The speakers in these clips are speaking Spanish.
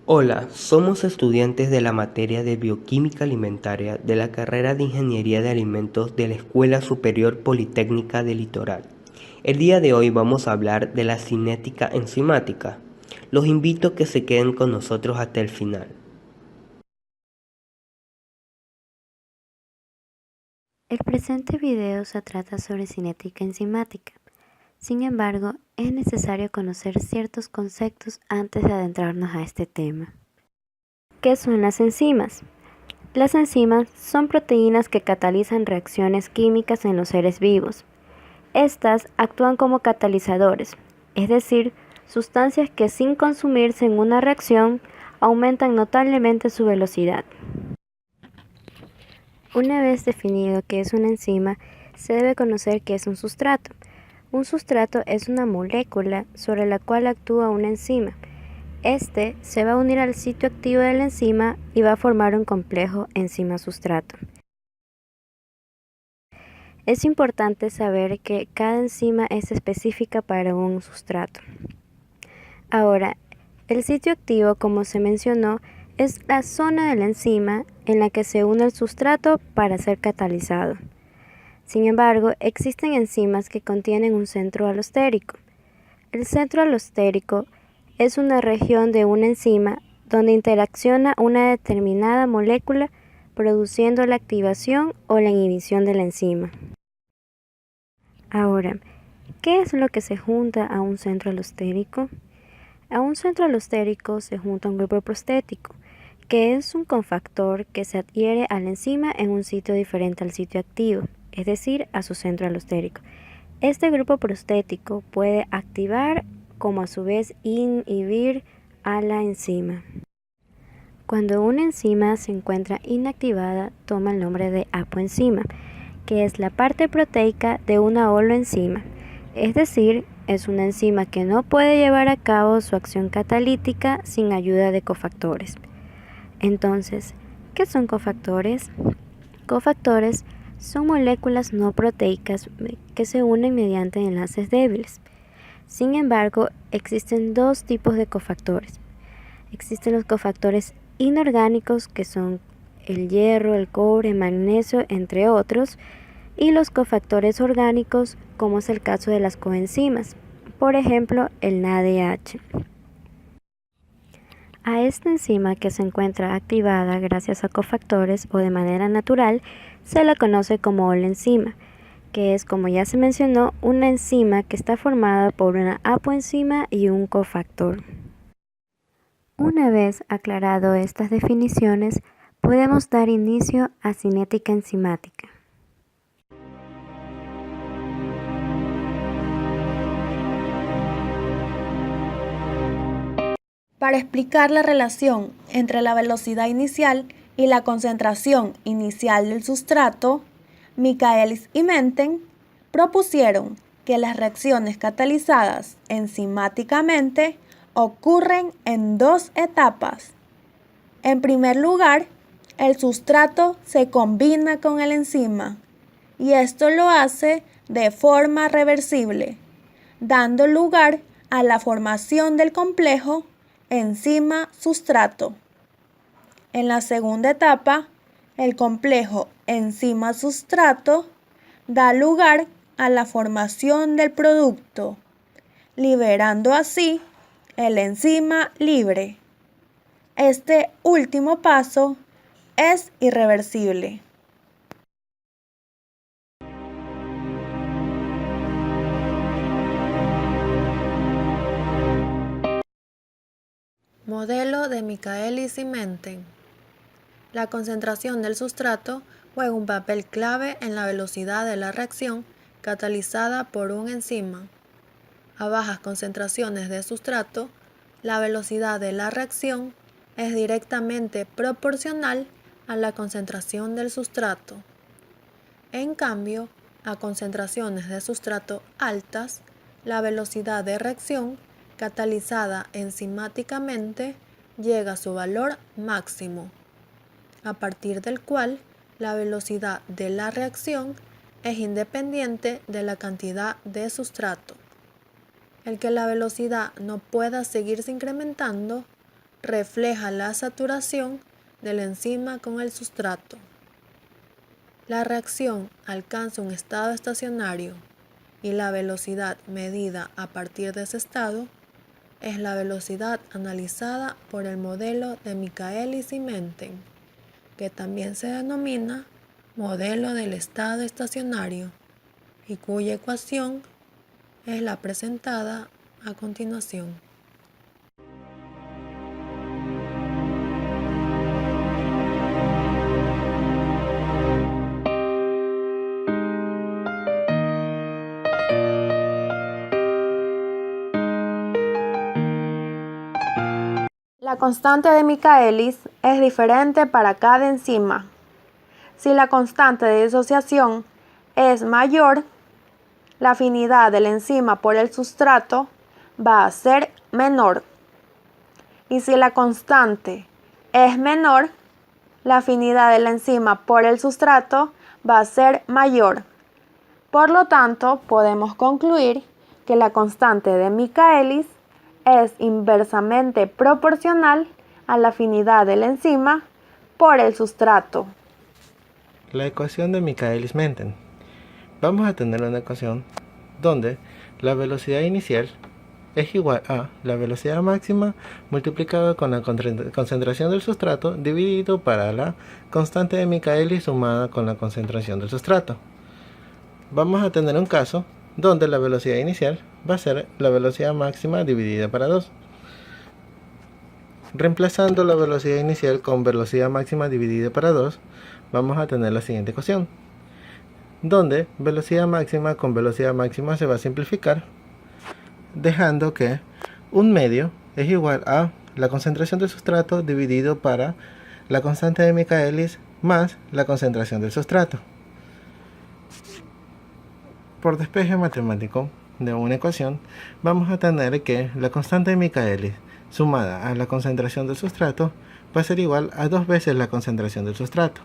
Hola, somos estudiantes de la materia de Bioquímica Alimentaria de la carrera de Ingeniería de Alimentos de la Escuela Superior Politécnica del Litoral. El día de hoy vamos a hablar de la cinética enzimática. Los invito a que se queden con nosotros hasta el final. El presente video se trata sobre cinética enzimática. Sin embargo, es necesario conocer ciertos conceptos antes de adentrarnos a este tema. ¿Qué son las enzimas? Las enzimas son proteínas que catalizan reacciones químicas en los seres vivos. Estas actúan como catalizadores, es decir, sustancias que sin consumirse en una reacción aumentan notablemente su velocidad. Una vez definido qué es una enzima, se debe conocer qué es un sustrato. Un sustrato es una molécula sobre la cual actúa una enzima. Este se va a unir al sitio activo de la enzima y va a formar un complejo enzima-sustrato. Es importante saber que cada enzima es específica para un sustrato. Ahora, el sitio activo, como se mencionó, es la zona de la enzima en la que se une el sustrato para ser catalizado. Sin embargo, existen enzimas que contienen un centro alostérico. El centro alostérico es una región de una enzima donde interacciona una determinada molécula produciendo la activación o la inhibición de la enzima. Ahora, ¿qué es lo que se junta a un centro alostérico? A un centro alostérico se junta un grupo prostético, que es un cofactor que se adhiere a la enzima en un sitio diferente al sitio activo, es decir, a su centro alostérico. Este grupo prostético puede activar como a su vez inhibir a la enzima. Cuando una enzima se encuentra inactivada, toma el nombre de apoenzima, que es la parte proteica de una holoenzima, es decir, es una enzima que no puede llevar a cabo su acción catalítica sin ayuda de cofactores. Entonces, ¿qué son cofactores? Cofactores son moléculas no proteicas que se unen mediante enlaces débiles. Sin embargo, existen dos tipos de cofactores. Existen los cofactores inorgánicos, que son el hierro, el cobre, el magnesio, entre otros, y los cofactores orgánicos, como es el caso de las coenzimas, por ejemplo, el NADH. A esta enzima, que se encuentra activada gracias a cofactores o de manera natural, se la conoce como holoenzima, que es, como ya se mencionó, una enzima que está formada por una apoenzima y un cofactor. Una vez aclarado estas definiciones, podemos dar inicio a cinética enzimática. Para explicar la relación entre la velocidad inicial y la concentración inicial del sustrato, Michaelis y Menten propusieron que las reacciones catalizadas enzimáticamente ocurren en dos etapas. En primer lugar, el sustrato se combina con el enzima y esto lo hace de forma reversible, dando lugar a la formación del complejo enzima-sustrato. En la segunda etapa, el complejo enzima-sustrato da lugar a la formación del producto, liberando así el enzima libre. Este último paso es irreversible. Modelo de Michaelis y Menten. La concentración del sustrato juega un papel clave en la velocidad de la reacción catalizada por un enzima. A bajas concentraciones de sustrato, la velocidad de la reacción es directamente proporcional a la concentración del sustrato. En cambio, a concentraciones de sustrato altas, la velocidad de reacción catalizada enzimáticamente llega a su valor máximo, a partir del cual la velocidad de la reacción es independiente de la cantidad de sustrato. El que la velocidad no pueda seguirse incrementando refleja la saturación de la enzima con el sustrato. La reacción alcanza un estado estacionario y la velocidad medida a partir de ese estado es la velocidad analizada por el modelo de Michaelis y Menten, que también se denomina modelo del estado estacionario y cuya ecuación es la presentada a continuación. La constante de Michaelis es diferente para cada enzima. Si la constante de disociación es mayor, la afinidad de la enzima por el sustrato va a ser menor. Y si la constante es menor, la afinidad de la enzima por el sustrato va a ser mayor. Por lo tanto, podemos concluir que la constante de Michaelis es inversamente proporcional a la afinidad de la enzima por el sustrato. La ecuación de Michaelis-Menten. Vamos a tener una ecuación donde la velocidad inicial es igual a la velocidad máxima multiplicada con la concentración del sustrato dividido para la constante de Michaelis sumada con la concentración del sustrato. Vamos a tener un caso donde la velocidad inicial va a ser la velocidad máxima dividida para 2. Reemplazando la velocidad inicial con velocidad máxima dividida para 2, vamos a tener la siguiente ecuación, donde velocidad máxima con velocidad máxima se va a simplificar, dejando que un medio es igual a la concentración del sustrato dividido para la constante de Michaelis más la concentración del sustrato. Por despeje matemático de una ecuación, vamos a tener que la constante de Michaelis sumada a la concentración del sustrato va a ser igual a 2 veces la concentración del sustrato.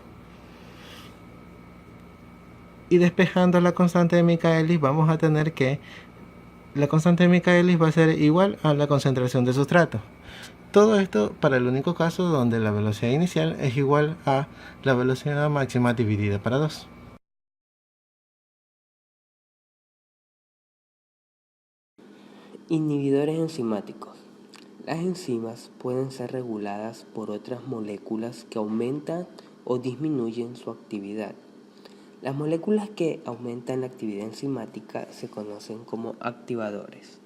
Y despejando la constante de Michaelis, vamos a tener que la constante de Michaelis va a ser igual a la concentración del sustrato. Todo esto para el único caso donde la velocidad inicial es igual a la velocidad máxima dividida para 2. Inhibidores enzimáticos. Las enzimas pueden ser reguladas por otras moléculas que aumentan o disminuyen su actividad. Las moléculas que aumentan la actividad enzimática se conocen como activadores,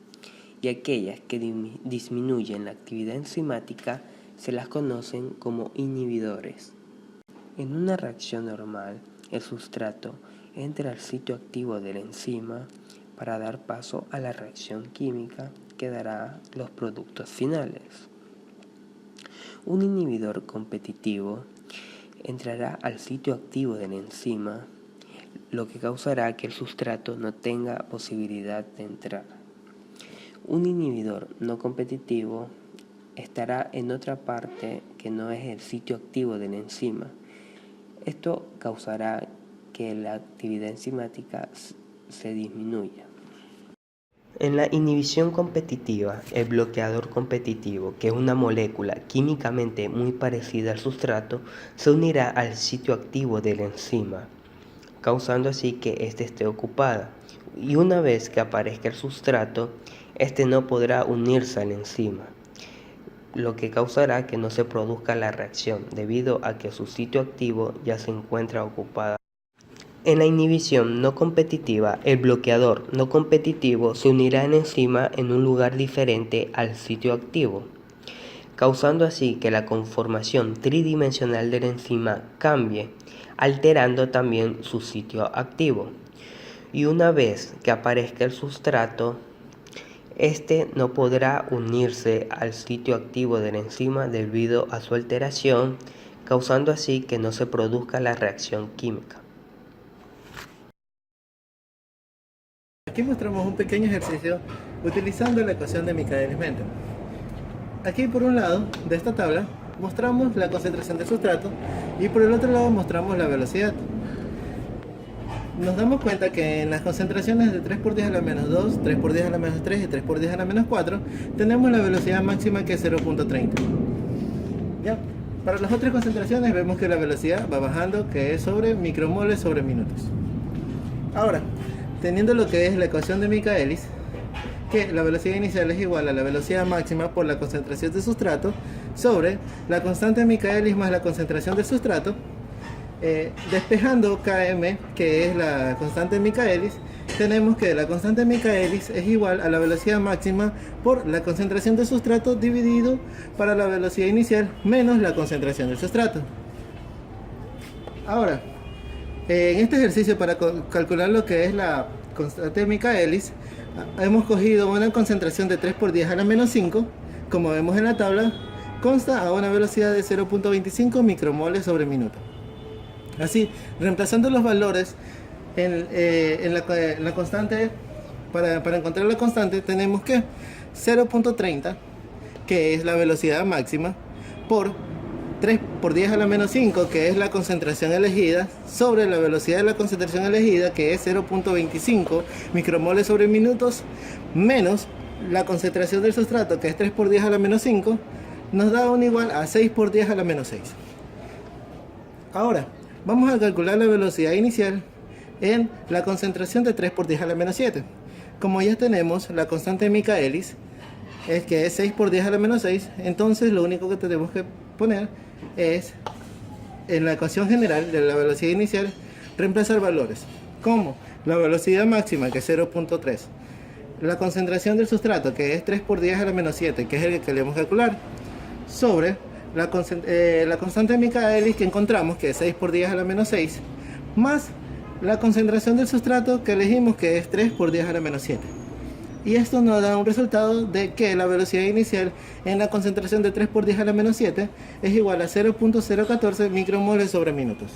y aquellas que disminuyen la actividad enzimática se las conocen como inhibidores. En una reacción normal, el sustrato entra al sitio activo de la enzima para dar paso a la reacción química que dará los productos finales. Un inhibidor competitivo entrará al sitio activo de la enzima, lo que causará que el sustrato no tenga posibilidad de entrar. Un inhibidor no competitivo estará en otra parte que no es el sitio activo de la enzima. Esto causará que la actividad enzimática se disminuya. En la inhibición competitiva, el bloqueador competitivo, que es una molécula químicamente muy parecida al sustrato, se unirá al sitio activo de la enzima, causando así que éste esté ocupada. Y una vez que aparezca el sustrato, éste no podrá unirse a la enzima, lo que causará que no se produzca la reacción, debido a que su sitio activo ya se encuentra ocupada. En la inhibición no competitiva, el bloqueador no competitivo se unirá a la enzima en un lugar diferente al sitio activo, causando así que la conformación tridimensional de la enzima cambie, alterando también su sitio activo. Y una vez que aparezca el sustrato, este no podrá unirse al sitio activo de la enzima debido a su alteración, causando así que no se produzca la reacción química. Aquí mostramos un pequeño ejercicio utilizando la ecuación de Michaelis-Menten. Aquí por un lado de esta tabla mostramos la concentración del sustrato y por el otro lado mostramos la velocidad. Nos damos cuenta que en las concentraciones de 3 por 10 a la menos 2, 3 por 10 a la menos 3 y 3 por 10 a la menos 4 tenemos la velocidad máxima que es 0.30. ¿Ya? Para las otras concentraciones vemos que la velocidad va bajando, que es sobre micromoles sobre minutos. Ahora, teniendo lo que es la ecuación de Michaelis, que la velocidad inicial es igual a la velocidad máxima por la concentración de sustrato sobre la constante de Michaelis más la concentración del sustrato, despejando Km, que es la constante de Michaelis, tenemos que la constante de Michaelis es igual a la velocidad máxima por la concentración del sustrato dividido para la velocidad inicial menos la concentración del sustrato. Ahora, en este ejercicio para calcular lo que es la constante de Michaelis, hemos cogido una concentración de 3 por 10 a la menos 5, como vemos en la tabla, consta a una velocidad de 0.25 micromoles sobre minuto. Así, reemplazando los valores en la constante, para encontrar la constante tenemos que 0.30, que es la velocidad máxima, por 3 por 10 a la menos 5, que es la concentración elegida, sobre la velocidad de la concentración elegida, que es 0.25 micromoles sobre minutos, menos la concentración del sustrato, que es 3 por 10 a la menos 5, nos da un igual a 6 por 10 a la menos 6. Ahora, vamos a calcular la velocidad inicial en la concentración de 3 por 10 a la menos 7. Como ya tenemos la constante de Michaelis, es que es 6 por 10 a la menos 6, entonces lo único que tenemos que poner es, en la ecuación general de la velocidad inicial, reemplazar valores, como la velocidad máxima, que es 0.3, la concentración del sustrato, que es 3 por 10 a la menos 7, que es el que queremos calcular, sobre la constante de Michaelis, que encontramos que es 6 por 10 a la menos 6, más la concentración del sustrato, que elegimos que es 3 por 10 a la menos 7. Y esto nos da un resultado de que la velocidad inicial en la concentración de 3 por 10 a la menos 7 es igual a 0.014 micromoles sobre minutos.